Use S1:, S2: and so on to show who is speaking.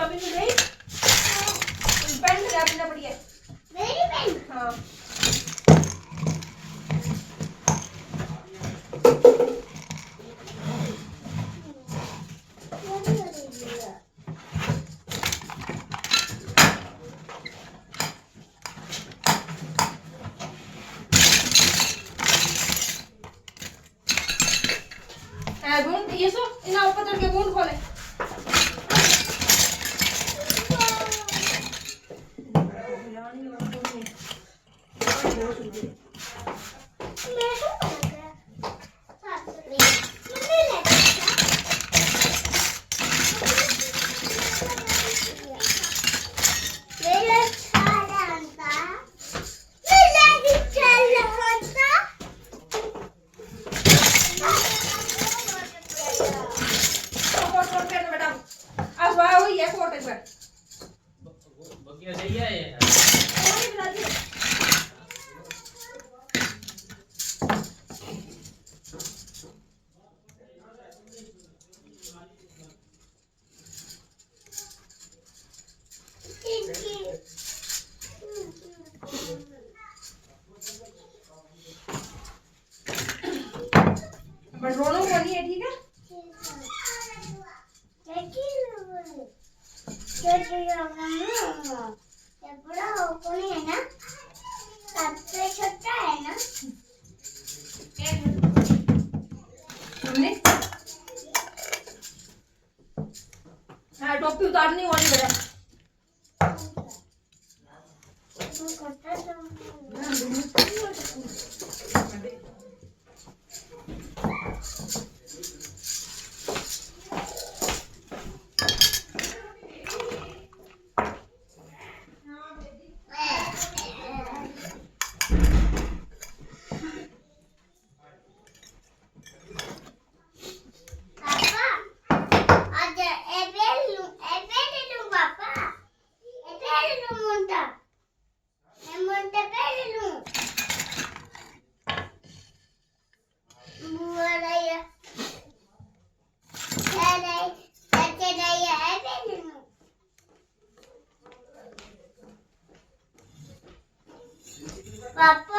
S1: अभी तो नहीं पेन लगा देना पड़ी है मेरी पेन हाँ ढूंढ ये सो इना ऊपर चढ़ के ढूंढ खोले बट रोनो को नहीं है ठीक है बड़ा कौन है ना सबसे छोटा है ना हाँ टोपी उतारनी वाली बेटा पापा